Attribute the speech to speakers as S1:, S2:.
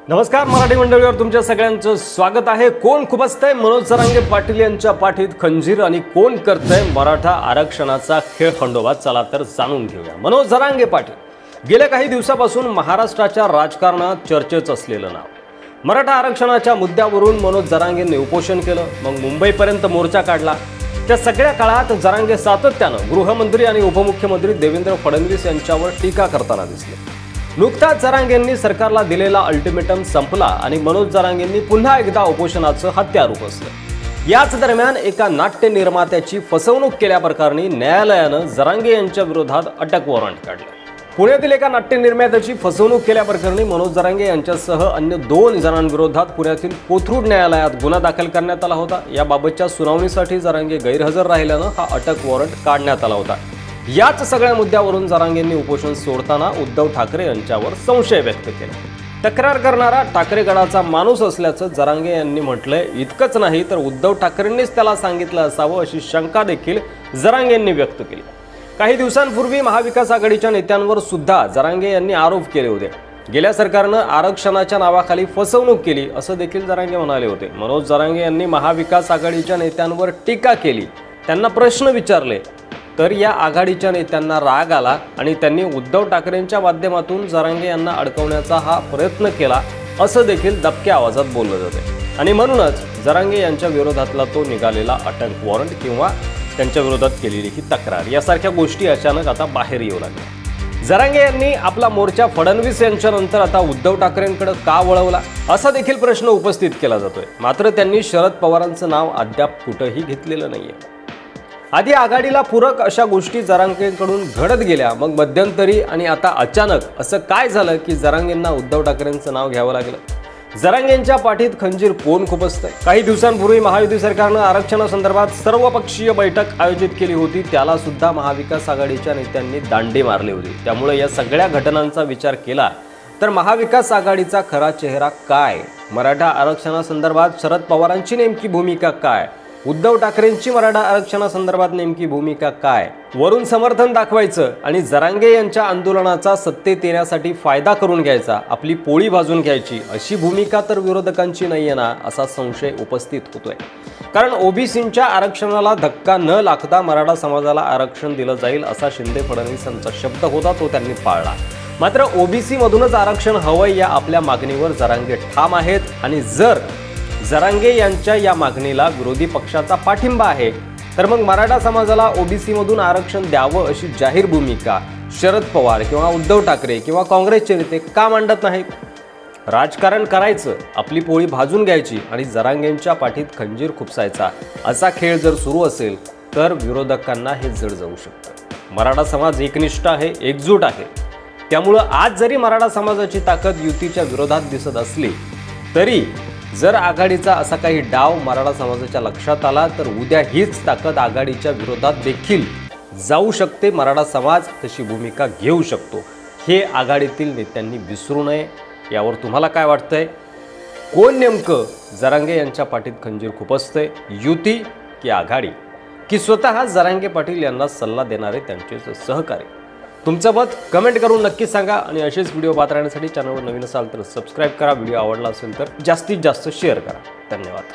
S1: नमस्कार मराठी मंडळीवर तुमच्या सगळ्यांचं स्वागत आहे। कोण खुपसतंय मनोज जरांगे पाटील यांच्या पाठीत खंजीर आणि कोण करतंय मराठा आरक्षणाचा खेळखंडोबा, चला तर जाणून घेऊया। मनोज जरांगे पाटील गेल्या काही दिवसापासून महाराष्ट्राच्या राजकारणात चर्चेत असलेलं नाव। मराठा आरक्षणाच्या मुद्द्यावरून मनोज जरांगेंनी उपोषण केलं, मग मुंबईपर्यंत मोर्चा काढला। त्या सगळ्या काळात जरांगे सातत्यानं गृहमंत्री आणि उपमुख्यमंत्री देवेंद्र फडणवीस यांच्यावर टीका करताना दिसले। नुकताच जरांगेंनी सरकारला दिलेला अल्टिमेटम संपला आणि मनोज जरांगेंनी पुन्हा एकदा उपोषणाचं हत्यार उपसलं। याच दरम्यान एका नाट्य निर्मात्याची फसवणूक केल्याप्रकरणी न्यायालयानं जरांगे यांच्या विरोधात अटक वॉरंट काढलं। पुण्यातील एका नाट्य निर्मात्याची फसवणूक केल्याप्रकरणी मनोज जरांगे यांच्यासह अन्य 2 जणांविरोधात पुण्यातील कोथरूड न्यायालयात गुन्हा दाखल करण्यात आला होता। याबाबतच्या सुनावणीसाठी जरांगे गैरहजर राहिल्यानं हा अटक वॉरंट काढण्यात आला होता। याच सगळ्या मुद्द्यावरून जरांगेंनी उपोषण सोडताना उद्धव ठाकरे यांच्यावर संशय व्यक्त केला। तक्रार करणारा ठाकरे गडाचा माणूस असल्याचं जरांगे यांनी म्हटलंय। इतकंच नाही तर उद्धव ठाकरेंनीच त्याला सांगितलं असावं अशी शंका देखील जरांगेंनी व्यक्त केली। काही दिवसांपूर्वी महाविकास आघाडीच्या नेत्यांवर सुद्धा जरांगे यांनी आरोप केले होते। गेल्या सरकारनं आरक्षणाच्या नावाखाली फसवणूक केली असं देखील जरांगे म्हणाले होते। मनोज जरांगे यांनी महाविकास आघाडीच्या नेत्यांवर टीका केली, त्यांना प्रश्न विचारले, तर या आघाडीच्या नेत्यांना राग आला आणि त्यांनी उद्धव ठाकरेंच्या माध्यमातून जरांगे यांना अडकवण्याचा हा प्रयत्न केला असं देखील दबक्या आवाजात बोललं जाते। आणि म्हणूनच जरांगे यांच्या विरोधातला तो निघालेला अटक वॉरंट किंवा त्यांच्या विरोधात केलेली ही तक्रार यासारख्या गोष्टी अचानक आता बाहेर येऊ लागल्या। जरांगे यांनी आपला मोर्चा फडणवीस यांच्यानंतर आता उद्धव ठाकरेंकडे का वळवला असा देखील प्रश्न उपस्थित केला जातोय। मात्र त्यांनी शरद पवारांचं नाव अद्याप कुठेही घेतलेलं नाहीये। आधी आघाडीला पूरक अशा गोष्टी जरांगेंकडून घडत गेल्या, मग मध्यंतरी आणि आता अचानक असं काय झालं की जरांगेंना उद्धव ठाकरेंचं नाव घ्यावं लागलं। जरांगेंच्या पाठीत खंजीर कोण खुपसतंय? काही दिवसांपूर्वी महायुती सरकारनं आरक्षणासंदर्भात सर्वपक्षीय बैठक आयोजित केली होती, त्याला सुद्धा महाविकास आघाडीच्या नेत्यांनी दांडी मारली होती। त्यामुळे या सगळ्या घटनांचा विचार केला तर महाविकास आघाडीचा खरा चेहरा काय? मराठा आरक्षणासंदर्भात शरद पवारांची नेमकी भूमिका काय? उद्धव ठाकरेंची मराठा आरक्षणासंदर्भात नेमकी भूमिका काय? वरून समर्थन दाखवायचं आणि जरांगे यांच्या आंदोलनाचा सत्तेत येण्यासाठी फायदा करून घ्यायचा, आपली पोळी भाजून घ्यायची अशी भूमिका तर विरोधकांची नाहीये ना, असा संशय उपस्थित होतोय। कारण ओबीसींच्या आरक्षणाला धक्का न लागता मराठा समाजाला आरक्षण दिलं जाईल असा शिंदे फडणवीसांचा शब्द होता, तो त्यांनी पाळला। मात्र ओबीसी मधूनच आरक्षण हवंय या आपल्या मागणीवर जरांगे ठाम आहेत आणि जर जरांगे यांच्या या मागणीला विरोधी पक्षाचा पाठिंबा आहे तर मग मराठा समाजाला ओबीसी मधून आरक्षण द्यावं अशी जाहीर भूमिका शरद पवार किंवा उद्धव ठाकरे किंवा काँग्रेसचे नेते का मांडत नाहीत? राजकारण करायचं, आपली पोळी भाजून घ्यायची आणि जरांगेंच्या पाठीत खंजीर खुपसायचा असा खेळ जर सुरू असेल तर विरोधकांना हे जड जाऊ शकतं। मराठा समाज एकनिष्ठ आहे, एकजूट आहे। त्यामुळं आज जरी मराठा समाजाची ताकद युतीच्या विरोधात दिसत असली तरी जर आघाडीचा असा काही डाव मराठा समाजाच्या लक्षात आला तर उद्या हीच ताकद आघाडीच्या विरोधात देखील जाऊ शकते। मराठा समाज तशी भूमिका घेऊ शकतो, हे आघाडीतील नेत्यांनी विसरू नये। यावर तुम्हाला काय वाटतंय? कोण नेमकं जरांगे यांच्या पाठीत खंजीर खुपसतंय? युती की आघाडी की स्वतः जरांगे पाटील यांना सल्ला देणारे त्यांचे सहकारी? तुमचं मत कमेंट करून नक्की सांगा आणि असेच व्हिडिओ पाहत राहण्यासाठी चॅनलवर नवीन असाल तर सबस्क्राईब करा। व्हिडिओ आवडला असेल तर जास्तीत जास्त शेअर करा। धन्यवाद।